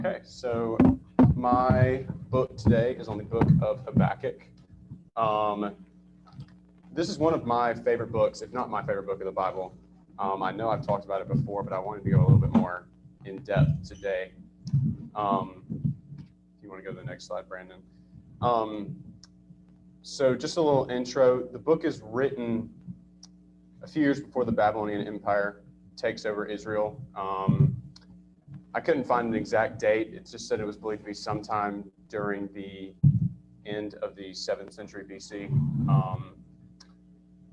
Okay, so my book today is on the Book of Habakkuk. This is one of my favorite books, if not my favorite book of the Bible. I know I've talked about it before, but I wanted to go a little bit more in depth today. If you want to go to the next slide, Brandon. So just a little intro. The book is written a few years before the Babylonian Empire takes over Israel. I couldn't find an exact date. It just said it was believed to be sometime during the end of the 7th century BC.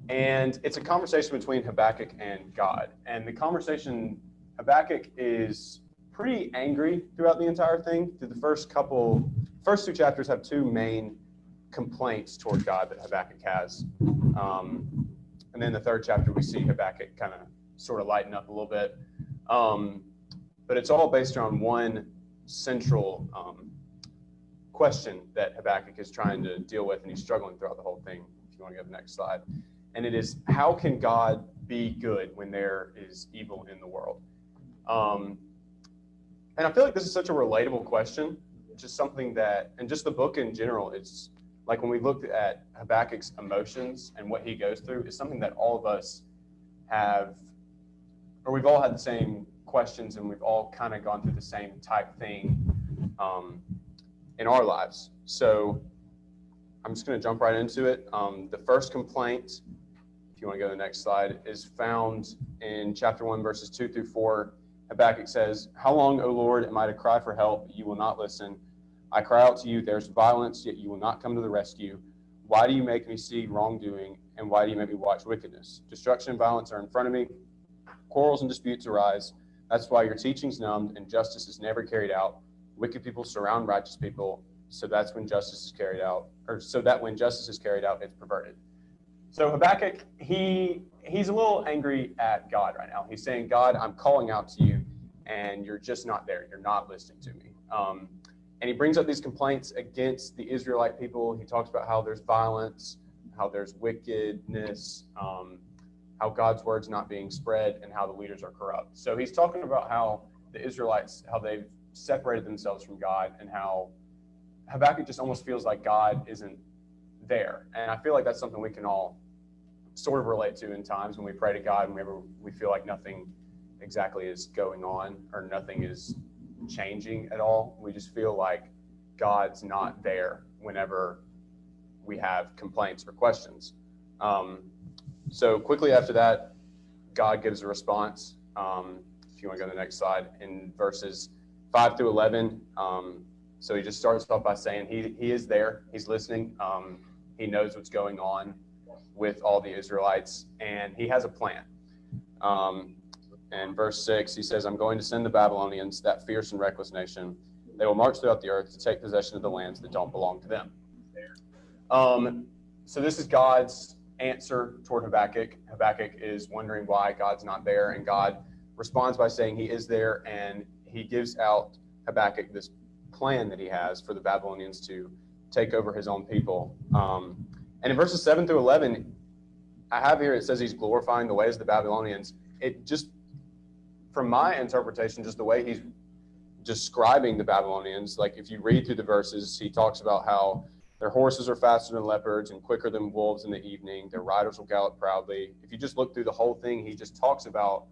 And it's a conversation between Habakkuk and God. And the conversation, Habakkuk is pretty angry throughout the entire thing. Through the first two chapters have two main complaints toward God that Habakkuk has. And then the third chapter, we see Habakkuk kind of sort of lighten up a little bit. But it's all based on one central question that Habakkuk is trying to deal with, and he's struggling throughout the whole thing. If you want to go to the next slide. And it is, how can God be good when there is evil in the world? And I feel like this is such a relatable question, just something that, and just the book in general, it's like when we looked at Habakkuk's emotions and what he goes through, is something that all of us have, or we've all had the same questions, and we've all kind of gone through the same type thing in our lives. So I'm just going to jump right into it. The first complaint, if you want to go to the next slide, is found in chapter 1, verses 2 through 4. Habakkuk says, "How long, O Lord, am I to cry for help, but you will not listen? I cry out to you, there's violence, yet you will not come to the rescue. Why do you make me see wrongdoing, and why do you make me watch wickedness? Destruction and violence are in front of me. Quarrels and disputes arise. That's why your teaching's numbed and justice is never carried out. Wicked people surround righteous people, so that when justice is carried out, it's perverted." So Habakkuk, he's a little angry at God right now. He's saying, God, I'm calling out to you, and you're just not there. You're not listening to me. And he brings up these complaints against the Israelite people. He talks about how there's violence, how there's wickedness, how God's word's not being spread, and how the leaders are corrupt. So he's talking about how the Israelites, how they've separated themselves from God, and how Habakkuk just almost feels like God isn't there. And I feel like that's something we can all sort of relate to in times when we pray to God and whenever we feel like nothing exactly is going on or nothing is changing at all. We just feel like God's not there whenever we have complaints or questions. So quickly after that, God gives a response. If you want to go to the next slide, in verses 5 through 11. So he just starts off by saying he is there. He's listening. He knows what's going on with all the Israelites, and he has a plan. In verse 6, he says, "I'm going to send the Babylonians, that fierce and reckless nation. They will march throughout the earth to take possession of the lands that don't belong to them." So this is God's answer toward Habakkuk. Habakkuk is wondering why God's not there, and God responds by saying he is there, and he gives out Habakkuk this plan that he has for the Babylonians to take over his own people. And in verses 7 through 11, I have here, it says he's glorifying the ways of the Babylonians. It just, from my interpretation, just the way he's describing the Babylonians, like if you read through the verses, he talks about how their horses are faster than leopards and quicker than wolves in the evening. Their riders will gallop proudly. If you just look through the whole thing, he just talks about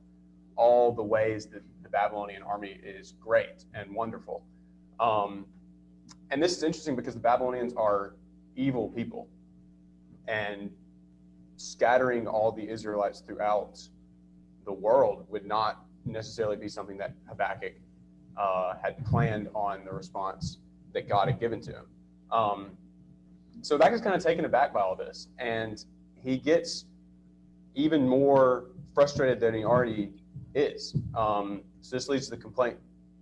all the ways that the Babylonian army is great and wonderful. And this is interesting because the Babylonians are evil people, and scattering all the Israelites throughout the world would not necessarily be something that Habakkuk had planned on the response that God had given to him. So Habakkuk's kind of taken aback by all this, and he gets even more frustrated than he already is. So this leads to the complaint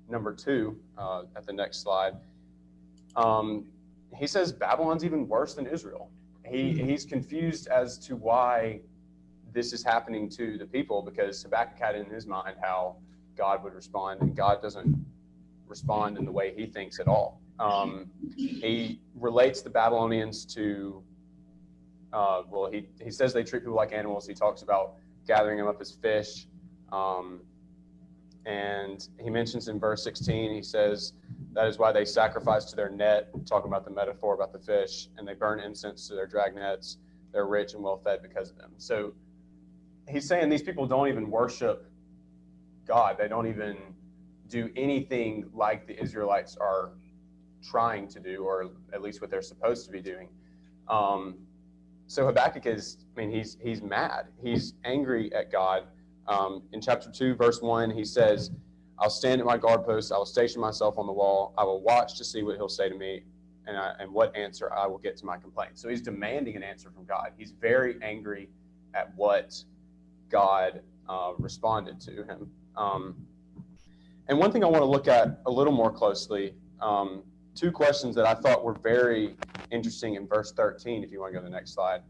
number 2 at the next slide. He says Babylon's even worse than Israel. He's confused as to why this is happening to the people, because Habakkuk had in his mind how God would respond, and God doesn't respond in the way he thinks at all. He relates the Babylonians to, he says they treat people like animals. He talks about gathering them up as fish. And he mentions in verse 16, he says, that is why they sacrifice to their net, talking about the metaphor about the fish, and they burn incense to their drag nets. They're rich and well fed because of them. So he's saying these people don't even worship God. They don't even do anything like the Israelites are trying to do, or at least what they're supposed to be doing. So Habakkuk he's mad. He's angry at God. In chapter 2, verse 1, he says, I'll stand at my guard post. I will station myself on the wall. I will watch to see what he'll say to me and what answer I will get to my complaint. So he's demanding an answer from God. He's very angry at what God responded to him. And one thing I want to look at a little more closely, two questions that I thought were very interesting in verse 13, if you want to go to the next slide.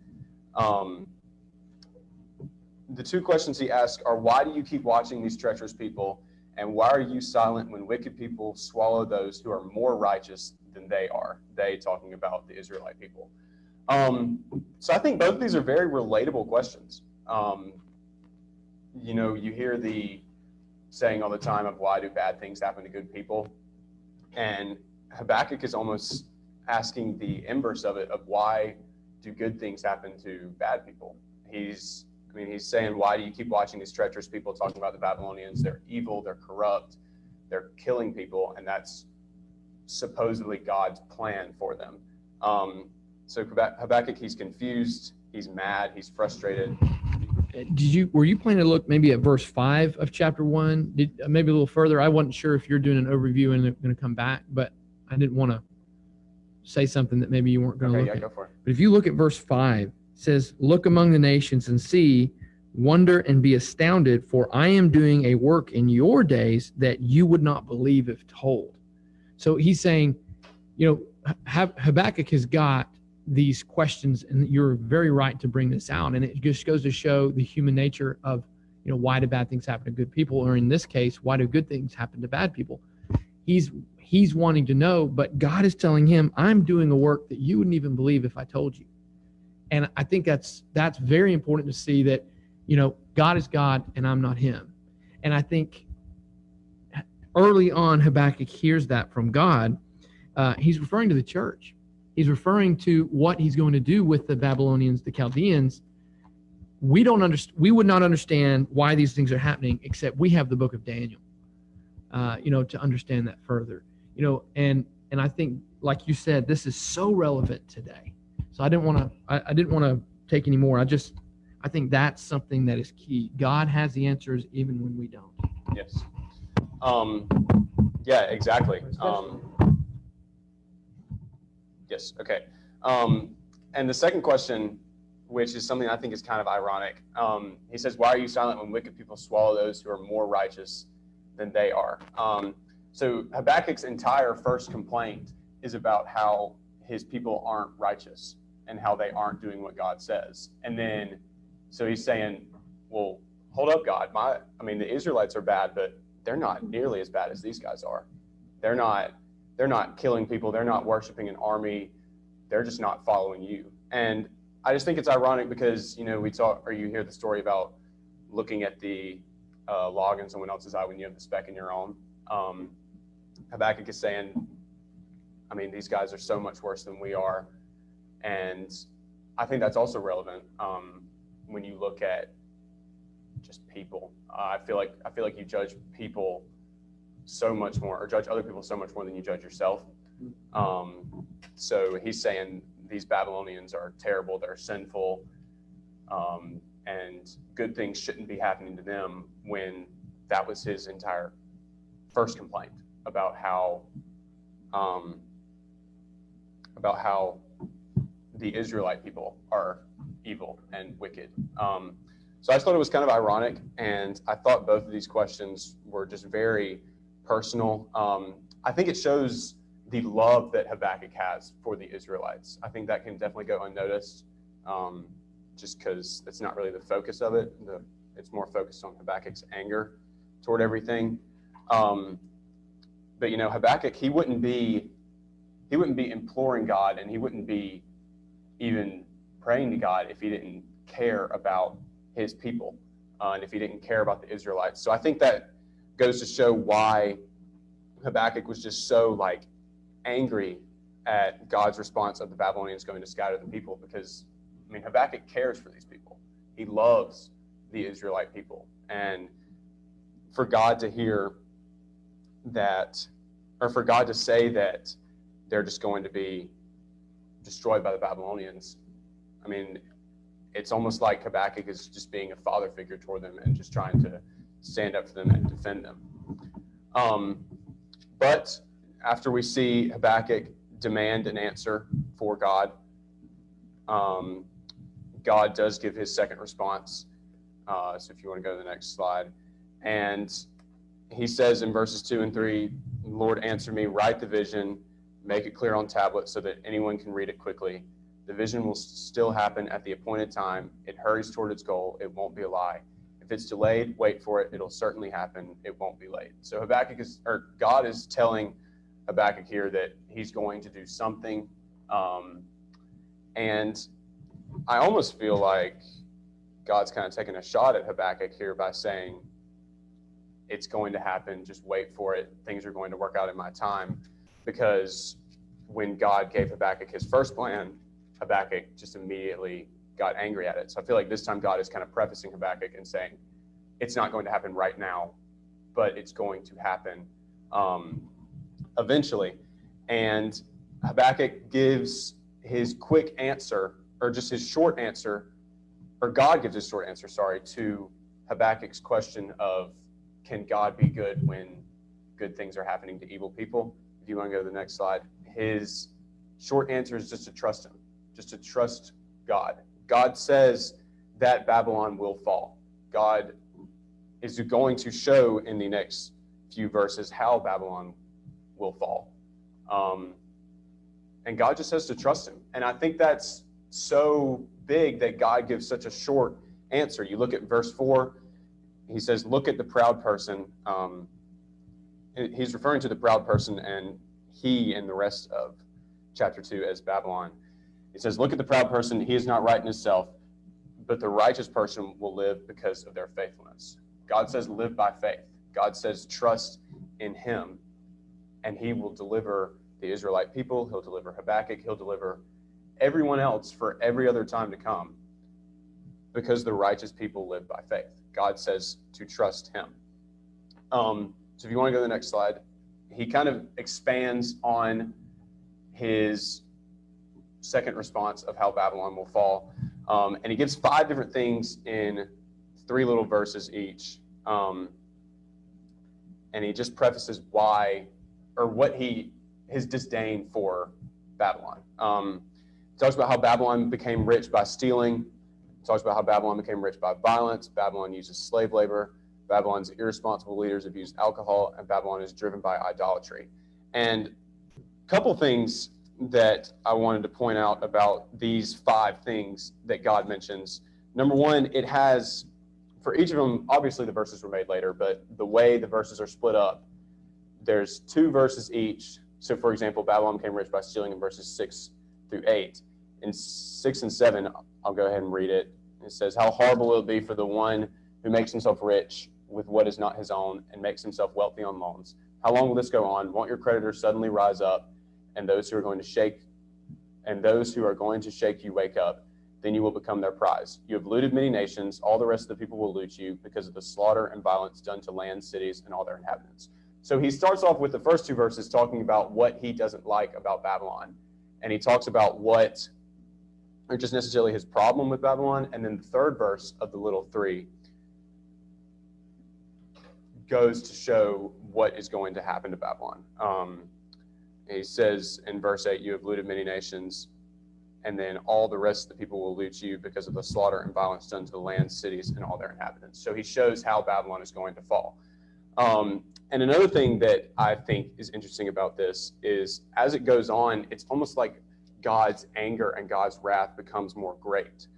The two questions he asks are, why do you keep watching these treacherous people? And why are you silent when wicked people swallow those who are more righteous than they are? They talking about the Israelite people. So I think both of these are very relatable questions. You hear the saying all the time of why do bad things happen to good people? And Habakkuk is almost asking the inverse of it, of why do good things happen to bad people? He's saying, why do you keep watching these treacherous people, talking about the Babylonians? They're evil, they're corrupt, they're killing people, and that's supposedly God's plan for them. So Habakkuk, he's confused, he's mad, he's frustrated. Were you planning to look maybe at verse 5 of chapter 1? Maybe a little further? I wasn't sure if you're doing an overview and going to come back, but I didn't want to say something that maybe you weren't going to look at. Go for it. But if you look at verse 5, it says, look among the nations and see, wonder and be astounded, for I am doing a work in your days that you would not believe if told. So he's saying, Habakkuk has got these questions, and you're very right to bring this out. And it just goes to show the human nature of, why do bad things happen to good people? Or in this case, why do good things happen to bad people? He's wanting to know, but God is telling him, I'm doing a work that you wouldn't even believe if I told you. And I think that's very important to see that, God is God and I'm not him. And I think early on, Habakkuk hears that from God. He's referring to the church. He's referring to what he's going to do with the Babylonians, the Chaldeans. We would not understand why these things are happening, except we have the book of Daniel, to understand that further. And I think, like you said, this is so relevant today. So I didn't want to take any more. I think that's something that is key. God has the answers even when we don't. Yes. Yeah, exactly. Yes. Okay. And the second question, which is something I think is kind of ironic, he says, why are you silent when wicked people swallow those who are more righteous than they are? So Habakkuk's entire first complaint is about how his people aren't righteous and how they aren't doing what God says. And then, so he's saying, well, hold up, God. The Israelites are bad, but they're not nearly as bad as these guys are. They're not killing people. They're not worshiping an army. They're just not following you. And I just think it's ironic because, you hear the story about looking at the log in someone else's eye when you have the speck in your own. Habakkuk is saying, these guys are so much worse than we are. And I think that's also relevant when you look at just people. I feel like you judge people so much more, or judge other people so much more than you judge yourself. So he's saying these Babylonians are terrible, they're sinful, and good things shouldn't be happening to them, when that was his entire first complaint about how the Israelite people are evil and wicked. So I just thought it was kind of ironic, and I thought both of these questions were just very personal. I think it shows the love that Habakkuk has for the Israelites. I think that can definitely go unnoticed, just because it's not really the focus of it. It's more focused on Habakkuk's anger toward everything. But Habakkuk, he wouldn't be imploring God, and he wouldn't be even praying to God if he didn't care about his people, and if he didn't care about the Israelites. So I think that goes to show why Habakkuk was just so like angry at God's response of the Babylonians going to scatter the people, because I mean Habakkuk cares for these people. He loves the Israelite people, and for God to hear that, or for God to say that they're just going to be destroyed by the Babylonians, I mean, it's almost like Habakkuk is just being a father figure toward them and just trying to stand up for them and defend them. But after we see Habakkuk demand an answer for God, God does give his second response. So if you want to go to the next slide. And he says in verses 2 and 3, Lord, answer me, write the vision, make it clear on tablets so that anyone can read it quickly. The vision will still happen at the appointed time. It hurries toward its goal. It won't be a lie. If it's delayed, wait for it. It'll certainly happen. It won't be late. So God is telling Habakkuk here that he's going to do something. And I almost feel like God's kind of taking a shot at Habakkuk here by saying, it's going to happen. Just wait for it. Things are going to work out in my time. Because when God gave Habakkuk his first plan, Habakkuk just immediately got angry at it. So I feel like this time God is kind of prefacing Habakkuk and saying, it's not going to happen right now, but it's going to happen eventually. And Habakkuk gives his quick answer, or just his short answer, or God gives his short answer, to Habakkuk's question of, can God be good when good things are happening to evil people? If you want to go to the next slide, his short answer is just to trust him, just to trust God. God says that Babylon will fall. God is going to show in the next few verses how Babylon will fall. And God just says to trust him. And I think that's so big that God gives such a short answer. You look at verse 4, he says, look at the proud person. He's referring to the proud person and he and the rest of chapter 2 as Babylon. He says, look at the proud person. He is not right in himself, but the righteous person will live because of their faithfulness. God says live by faith. God says trust in him, and he will deliver the Israelite people. He'll deliver Habakkuk. He'll deliver everyone else for every other time to come, because the righteous people live by faith. God says to trust him. So if you want to go to the next slide, he kind of expands on his second response of how Babylon will fall. And he gives 5 different things in 3 little verses each. And he just prefaces why, or what his disdain for Babylon. He talks about how Babylon became rich by stealing. He talks about how Babylon became rich by violence. Babylon uses slave labor. Babylon's irresponsible leaders abuse alcohol, and Babylon is driven by idolatry. And a couple things that I wanted to point out about these 5 things that God mentions. Number one, it has, for each of them, obviously the verses were made later, but the way the verses are split up, there's 2 verses each. So for example, Babylon became rich by stealing in verses 6 through 8. In 6 and 7, I'll go ahead and read it. It says, how horrible will it be for the one who makes himself rich with what is not his own and makes himself wealthy on loans. How long will this go on? Won't your creditors suddenly rise up, and those who are going to shake you wake up? Then you will become their prize. You have looted many nations. All the rest of the people will loot you because of the slaughter and violence done to land, cities, and all their inhabitants. So he starts off with the first 2 verses talking about what he doesn't like about Babylon. And he talks about what, or just necessarily his problem with Babylon. And then the 3rd verse of the little 3 goes to show what is going to happen to Babylon. He says in verse 8, you have looted many nations, and then all the rest of the people will loot you because of the slaughter and violence done to the land, cities, and all their inhabitants. So he shows how Babylon is going to fall. And another thing that I think is interesting about this is as it goes on, it's almost like God's anger and God's wrath becomes more great,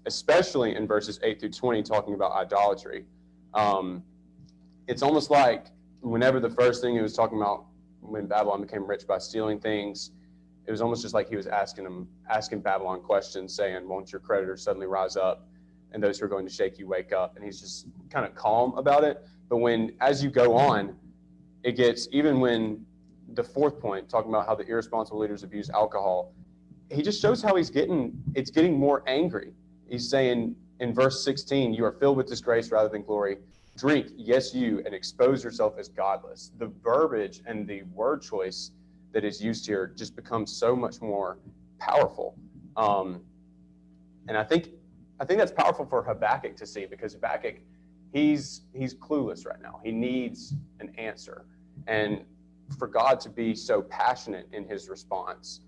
especially in verses 8 through 20, talking about idolatry. It's almost like whenever the first thing he was talking about, when Babylon became rich by stealing things, it was almost just like he was asking Babylon questions, saying, won't your creditors suddenly rise up, and those who are going to shake you wake up? And he's just kind of calm about it. But as you go on, it gets, even when the fourth point, talking about how the irresponsible leaders abuse alcohol, he just shows how it's getting more angry. He's saying in verse 16, you are filled with disgrace rather than glory. Drink, yes, you, and expose yourself as godless. The verbiage and the word choice that is used here just becomes so much more powerful. And I think that's powerful for Habakkuk to see, because Habakkuk, he's clueless right now. He needs an answer. And for God to be so passionate in his response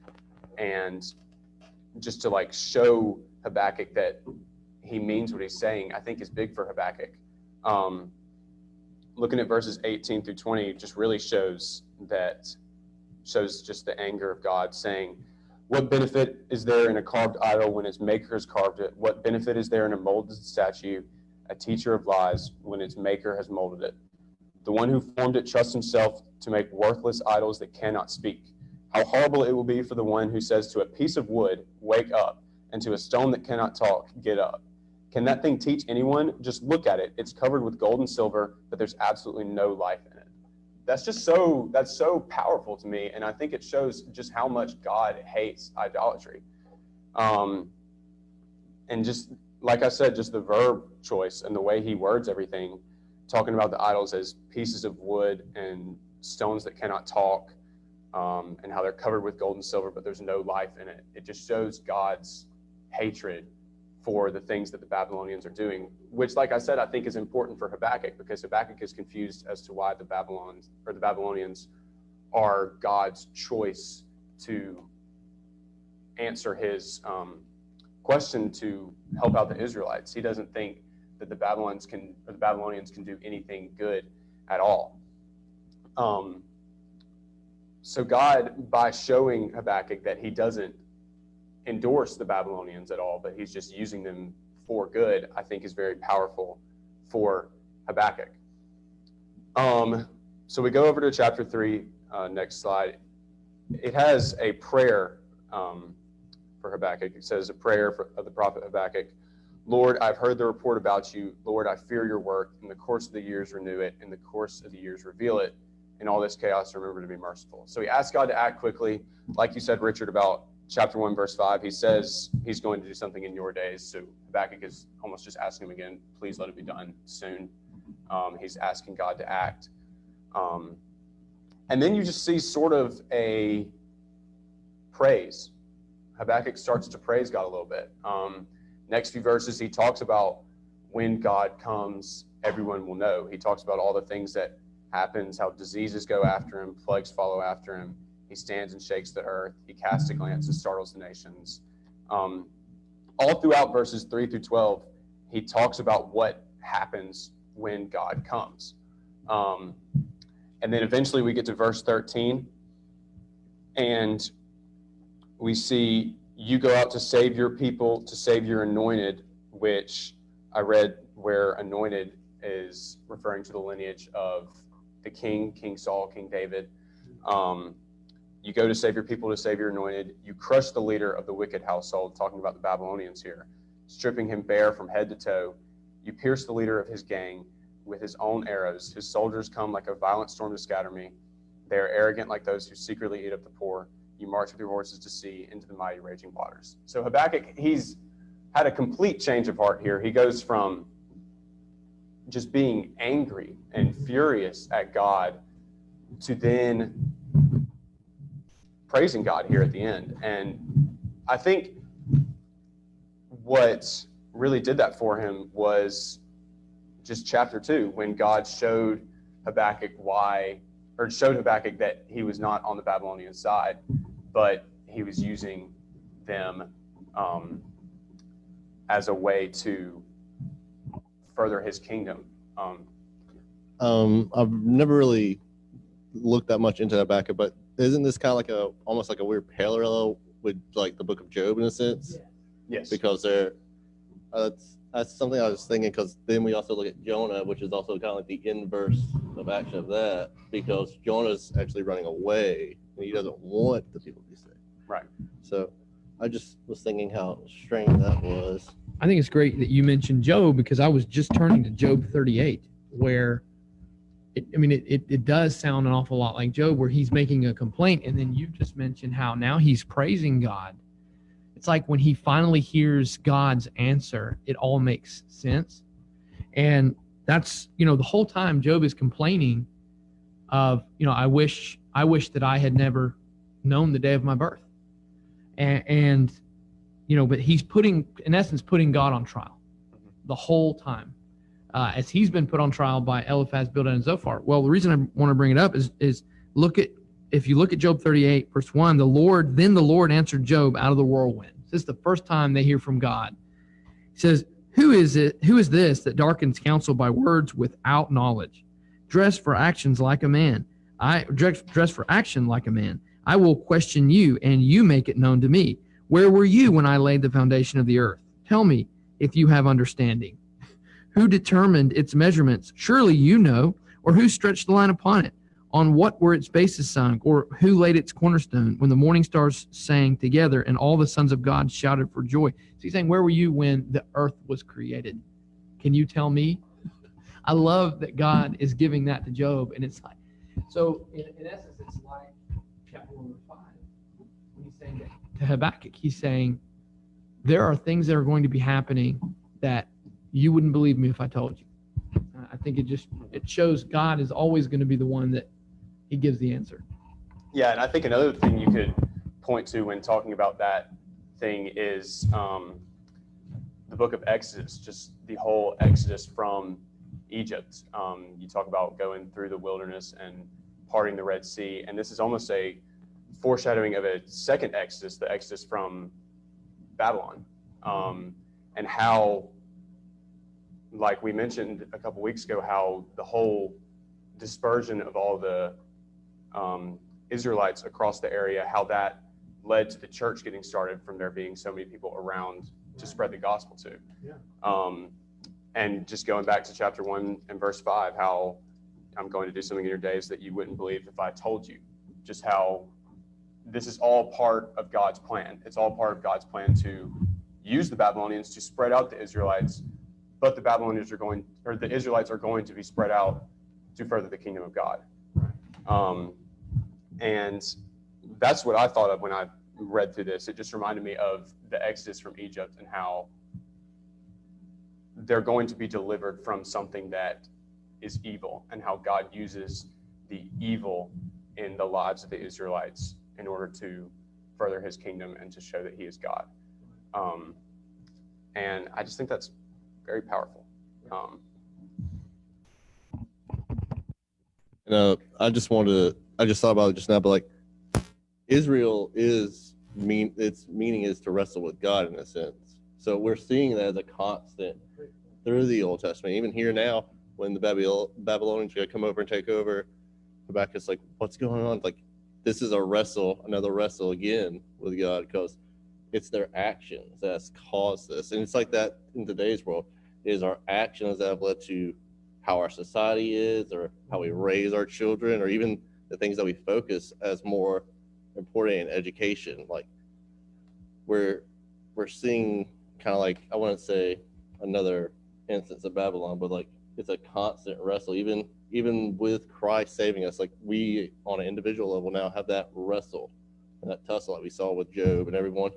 and just to like show Habakkuk that he means what he's saying, I think is big for Habakkuk. Looking at verses 18 through 20 just really shows just the anger of God, saying, what benefit is there in a carved idol when its maker has carved it? What benefit is there in a molded statue, a teacher of lies, when its maker has molded it? The one who formed it trusts himself to make worthless idols that cannot speak. How horrible it will be for the one who says to a piece of wood, wake up, and to a stone that cannot talk, get up. Can that thing teach anyone? Just look at it. It's covered with gold and silver, but there's absolutely no life in it. That's so powerful to me, and I think it shows just how much God hates idolatry. And just like I said, just the verb choice and the way he words everything, talking about the idols as pieces of wood and stones that cannot talk, and how they're covered with gold and silver, but there's no life in it. It just shows God's hatred for the things that the Babylonians are doing, which, like I said, I think is important for Habakkuk, because Habakkuk is confused as to why the Babylonians are God's choice to answer his question to help out the Israelites. He doesn't think that the Babylonians can do anything good at all. So God, by showing Habakkuk that he doesn't endorse the Babylonians at all, but he's just using them for good, I think is very powerful for Habakkuk. So we go over to chapter 3, next slide. It has a prayer for Habakkuk. It says a prayer of the prophet Habakkuk. Lord, I've heard the report about you. Lord, I fear your work. In the course of the years, renew it. In the course of the years, reveal it. In all this chaos, remember to be merciful. So he asks God to act quickly. Like you said, Richard, about chapter 1, verse 5, he says he's going to do something in your days. So Habakkuk is almost just asking him again, please let it be done soon. He's asking God to act. And then you just see sort of a praise. Habakkuk starts to praise God a little bit. Next few verses, he talks about when God comes, everyone will know. He talks about all the things that happens, how diseases go after him, plagues follow after him. He stands and shakes the earth. He casts a glance and startles the nations. All throughout verses 3 through 12, he talks about what happens when God comes. And then eventually we get to verse 13, and we see, you go out to save your people, to save your anointed, which I read where anointed is referring to the lineage of the king, King Saul, King David. You go to save your people, to save your anointed. You crush the leader of the wicked household, talking about the Babylonians here, stripping him bare from head to toe. You pierce the leader of his gang with his own arrows. His soldiers come like a violent storm to scatter me. They are arrogant like those who secretly eat up the poor. You march with your horses to sea into the mighty raging waters. So Habakkuk, he's had a complete change of heart here. He goes from just being angry and furious at God to then praising God here at the end. And I think what really did that for him was just chapter 2, when God showed Habakkuk that he was not on the Babylonian side, but he was using them as a way to further his kingdom. I've never really looked that much into Habakkuk, but isn't this kind of like almost like a weird parallel with like the Book of Job in a sense? Yes. Because that's something I was thinking, because then we also look at Jonah, which is also kind of like the inverse of action of that, because Jonah's actually running away and he doesn't want the people to be saved. Right. So I just was thinking how strange that was. I think it's great that you mentioned Job, because I was just turning to Job 38, where it does sound an awful lot like Job, where he's making a complaint, and then you just mentioned how now he's praising God. It's like when he finally hears God's answer, it all makes sense. And that's, the whole time Job is complaining of, I wish that I had never known the day of my birth. And but he's in essence, putting God on trial the whole time, as he's been put on trial by Eliphaz, Bildad, and Zophar. Well, the reason I want to bring it up is if you look at Job 38, verse 1, the Lord answered Job out of the whirlwind. This is the first time they hear from God. He says, Who is this that darkens counsel by words without knowledge? Dress for action like a man. I will question you, and you make it known to me. Where were you when I laid the foundation of the earth? Tell me if you have understanding. Who determined its measurements? Surely you know. Or who stretched the line upon it? On what were its bases sunk? Or who laid its cornerstone? When the morning stars sang together and all the sons of God shouted for joy. So he's saying, where were you when the earth was created? Can you tell me? I love that God is giving that to Job. And it's like, so in essence, it's like chapter 1, verse 5. When he's saying that to Habakkuk, he's saying, there are things that are going to be happening that you wouldn't believe me if I told you. I think it shows God is always going to be the one that he gives the answer. Yeah, and I think another thing you could point to when talking about that thing is the book of Exodus, just the whole Exodus from Egypt. You talk about going through the wilderness and parting the Red Sea, and this is almost a foreshadowing of a second Exodus, the Exodus from Babylon, and how, like we mentioned a couple weeks ago, how the whole dispersion of all the Israelites across the area, how that led to the church getting started from there being so many people around to spread the gospel to. Yeah. And just going back to chapter 1 and verse 5, how I'm going to do something in your days that you wouldn't believe if I told you. Just how this is all part of God's plan. It's all part of God's plan to use the Babylonians to spread out the Israelites, but the Israelites are going to be spread out to further the kingdom of God. And that's what I thought of when I read through this. It just reminded me of the Exodus from Egypt and how they're going to be delivered from something that is evil, and how God uses the evil in the lives of the Israelites in order to further his kingdom and to show that he is God. And I just think that's very powerful. I just thought about it just now, but like Israel its meaning is to wrestle with God in a sense. So we're seeing that as a constant through the Old Testament. Even here now, when the Babylonians are going to come over and take over, Habakkuk's like, what's going on? Like, this is another wrestle again with God, because it's their actions that's caused this. And it's like that in today's world. It is our actions that have led to how our society is, or how we raise our children, or even the things that we focus as more important in education. Like we're seeing kind of like, I wouldn't say another instance of Babylon, but like it's a constant wrestle, even with Christ saving us. Like we on an individual level now have that wrestle and that tussle like we saw with Job and everyone.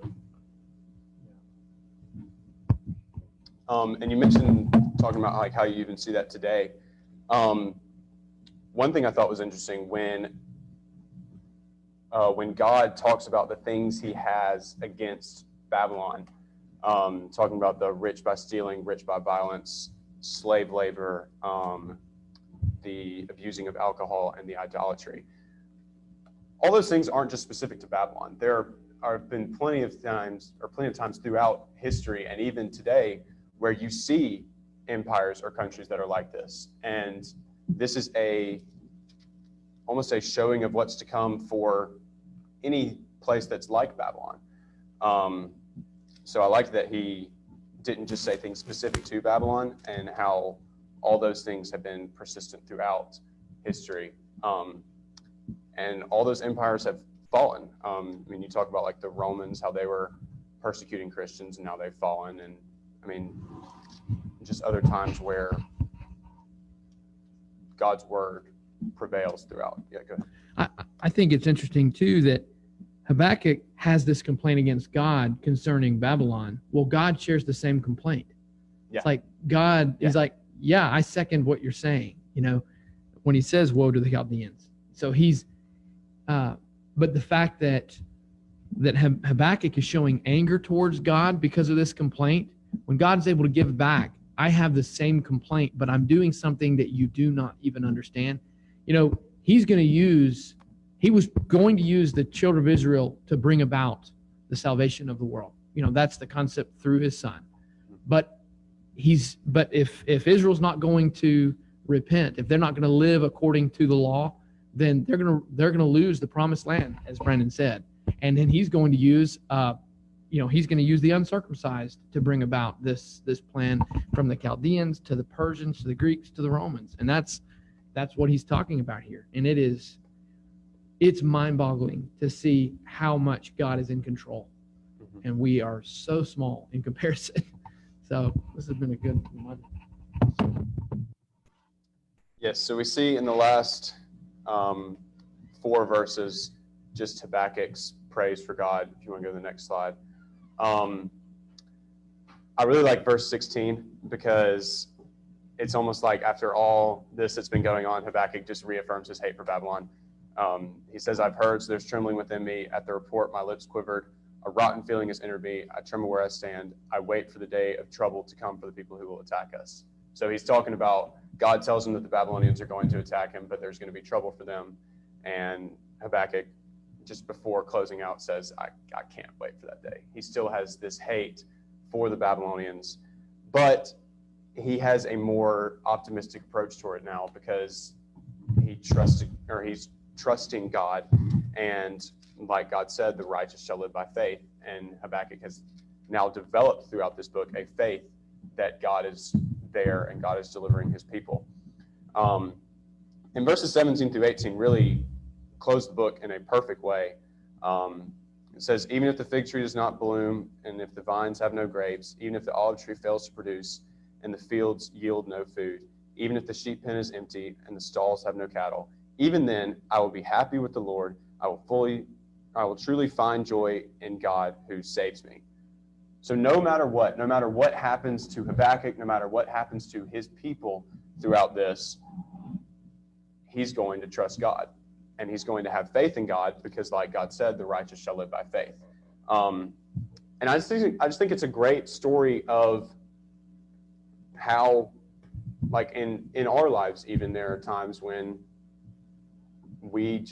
And you mentioned talking about like how you even see that today. One thing I thought was interesting when God talks about the things he has against Babylon, talking about the rich by stealing, rich by violence, slave labor, the abusing of alcohol, and the idolatry. All those things aren't just specific to Babylon. There have been plenty of times throughout history, and even today, where you see empires or countries that are like this. And this is almost a showing of what's to come for any place that's like Babylon. So I like that he didn't just say things specific to Babylon, and how all those things have been persistent throughout history. And all those empires have fallen. I mean, you talk about like the Romans, how they were persecuting Christians, and now they've fallen. And I mean, just other times where God's word prevails throughout. Yeah, go ahead. I think it's interesting too that Habakkuk has this complaint against God concerning Babylon. Well, God shares the same complaint. Yeah. It's like God is like, yeah, I second what you're saying, when he says, woe to the Chaldeans. So but the fact that Habakkuk is showing anger towards God because of this complaint, when God's able to give back, I have the same complaint, but I'm doing something that you do not even understand. He was going to use the children of Israel to bring about the salvation of the world. That's the concept through his son. But if Israel's not going to repent, if they're not going to live according to the law, then they're going to lose the promised land, as Brandon said. And then he's going to use the uncircumcised to bring about this plan from the Chaldeans to the Persians to the Greeks to the Romans. And that's what he's talking about here. And it's mind-boggling to see how much God is in control. Mm-hmm. And we are so small in comparison. So this has been a good reminder. Yes, so we see in the last 4 verses just Habakkuk's praise for God. If you want to go to the next slide. I really like verse 16 because it's almost like after all this that's been going on, Habakkuk just reaffirms his hate for Babylon. He says, I've heard, so there's trembling within me. At the report, my lips quivered. A rotten feeling has entered me. I tremble where I stand. I wait for the day of trouble to come for the people who will attack us. So he's talking about God tells him that the Babylonians are going to attack him, but there's going to be trouble for them. And Habakkuk, just before closing out, says, I can't wait for that day. He still has this hate for the Babylonians, but he has a more optimistic approach toward it now because he's trusting God. And like God said, the righteous shall live by faith. And Habakkuk has now developed throughout this book a faith that God is there and God is delivering his people. In verses 17 through 18 really close the book in a perfect way. It says, even if the fig tree does not bloom, and if the vines have no grapes, even if the olive tree fails to produce, and the fields yield no food, even if the sheep pen is empty, and the stalls have no cattle, even then I will be happy with the Lord. I will truly find joy in God who saves me. So no matter what happens to Habakkuk, no matter what happens to his people throughout this, he's going to trust God. And he's going to have faith in God because, like God said, the righteous shall live by faith. And I just think it's a great story of how, like in our lives, even there are times when we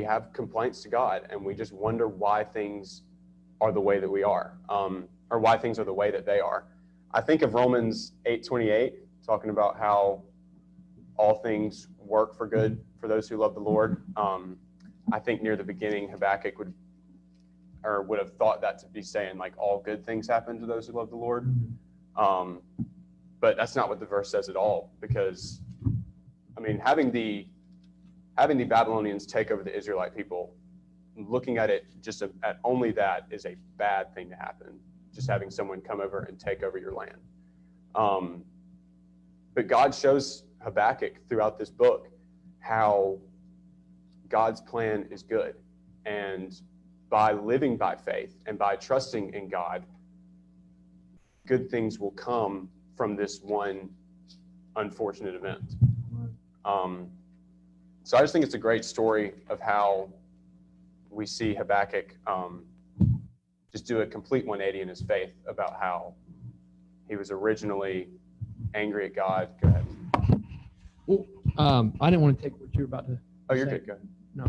have complaints to God and we just wonder why things are the way that we are, or why things are the way that they are. I think of Romans 8:28, talking about how all things work for good for those who love the Lord. I think near the beginning, Habakkuk would have thought that to be saying like all good things happen to those who love the Lord. But that's not what the verse says at all, because I mean, having the Babylonians take over the Israelite people, looking at it just at only that is a bad thing to happen. Just having someone come over and take over your land. But God shows Habakkuk throughout this book how God's plan is good. And by living by faith and by trusting in God, good things will come from this one unfortunate event. So I just think it's a great story of how we see Habakkuk just do a complete 180 in his faith about how he was originally angry at God. Go ahead. Well, I didn't want to take what you were about to Oh, you're say. good. Go ahead. No,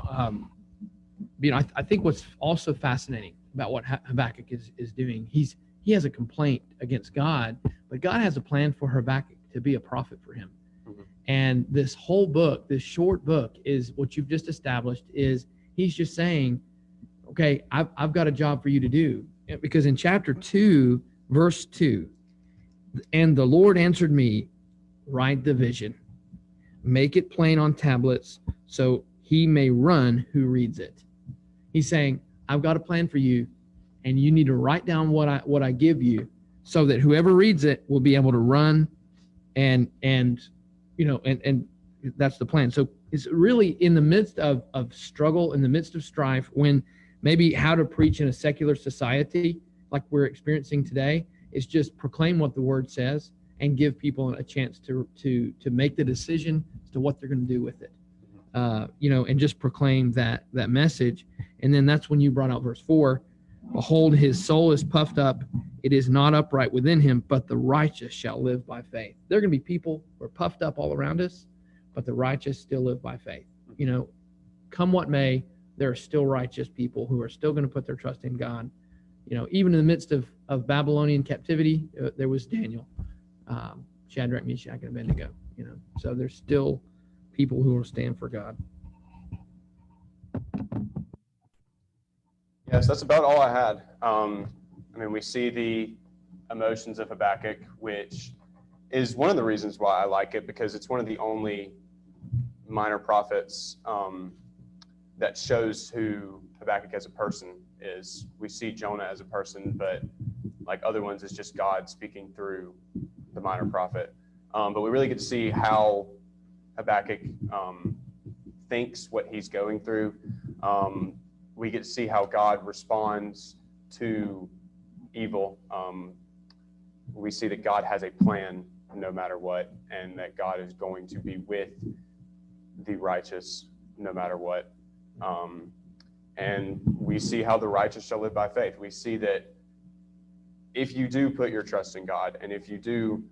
I think what's also fascinating about what Habakkuk is doing, he has a complaint against God, but God has a plan for Habakkuk to be a prophet for him. Mm-hmm. And this whole book, this short book, is what you've just established, is he's just saying, okay, I've got a job for you to do. Because in chapter 2, verse 2, and the Lord answered me, write the vision, make it plain on tablets, so he may run who reads it. He's saying, I've got a plan for you, and you need to write down what I give you, so that whoever reads it will be able to run and That's the plan. So it's really in the midst of struggle, in the midst of strife, when maybe how to preach in a secular society like we're experiencing today is just proclaim what the word says and give people a chance to make the decision as to what they're going to do with it. And just proclaim that message. And then that's when you brought out verse 4, behold, his soul is puffed up. It is not upright within him, but the righteous shall live by faith. There are going to be people who are puffed up all around us, but the righteous still live by faith. Come what may, there are still righteous people who are still going to put their trust in God. Even in the midst of Babylonian captivity, there was Daniel, Shadrach, Meshach, and Abednego. So there's still people who will stand for God. Yes, that's about all I had. We see the emotions of Habakkuk, which is one of the reasons why I like it, because it's one of the only minor prophets that shows who Habakkuk as a person is. We see Jonah as a person, but like other ones, it's just God speaking through the minor prophet. But we really get to see how Habakkuk thinks, what he's going through. We get to see how God responds to evil. We see that God has a plan no matter what, and that God is going to be with the righteous no matter what. And we see how the righteous shall live by faith. We see that if you do put your trust in God, and if you do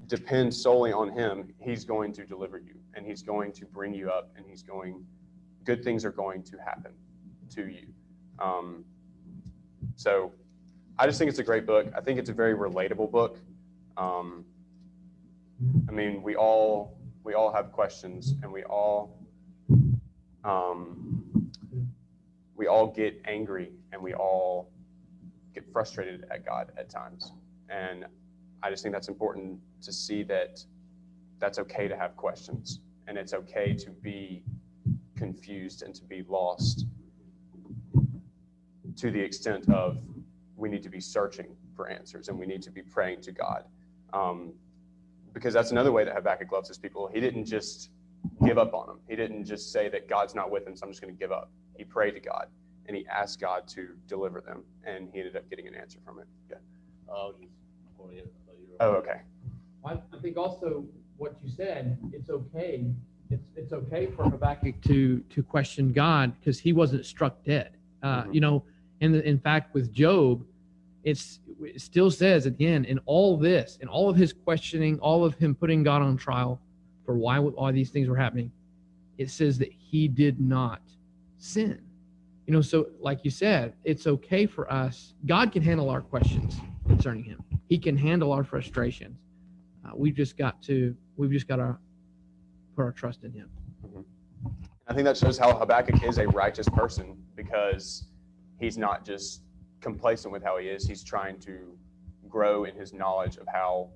depend solely on him, he's going to deliver you, and he's going to bring you up, and good things are going to happen to you. So I just think it's a great book. I think it's a very relatable book. We all have questions, and we all get angry, and we all get frustrated at God at times. And I just think that's important to see that that's okay to have questions, and it's okay to be confused and to be lost, to the extent of we need to be searching for answers, and we need to be praying to God. Because that's another way that Habakkuk loves his people. He didn't just give up on them. He didn't just say that God's not with him, so I'm just going to give up. He prayed to God, and he asked God to deliver them, and he ended up getting an answer from it. Yeah. Oh, okay. I think also what you said, it's okay. It's okay for Habakkuk to question God, because he wasn't struck dead. In fact, with Job, it still says at the end, in all this, in all of his questioning, all of him putting God on trial for why all these things were happening, it says that he did not sin. So like you said, it's okay for us. God can handle our questions concerning him. He can handle our frustrations. We've just got to put our trust in him. Mm-hmm. I think that shows how Habakkuk is a righteous person, because he's not just complacent with how he is. He's trying to grow in his knowledge of how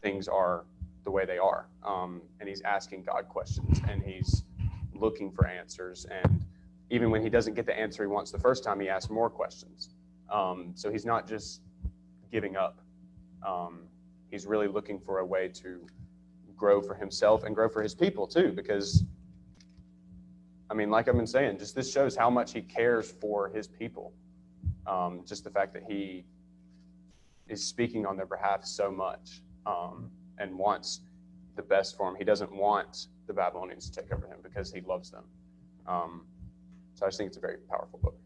things are the way they are. And he's asking God questions, and he's looking for answers. And even when he doesn't get the answer he wants the first time, he asks more questions. So he's not just giving up. He's really looking for a way to grow for himself and grow for his people too, because like I've been saying, just this shows how much he cares for his people. Just the fact that he is speaking on their behalf so much, and wants the best for them. He doesn't want the Babylonians to take over him, because he loves them. So I just think it's a very powerful book.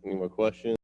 Any more questions?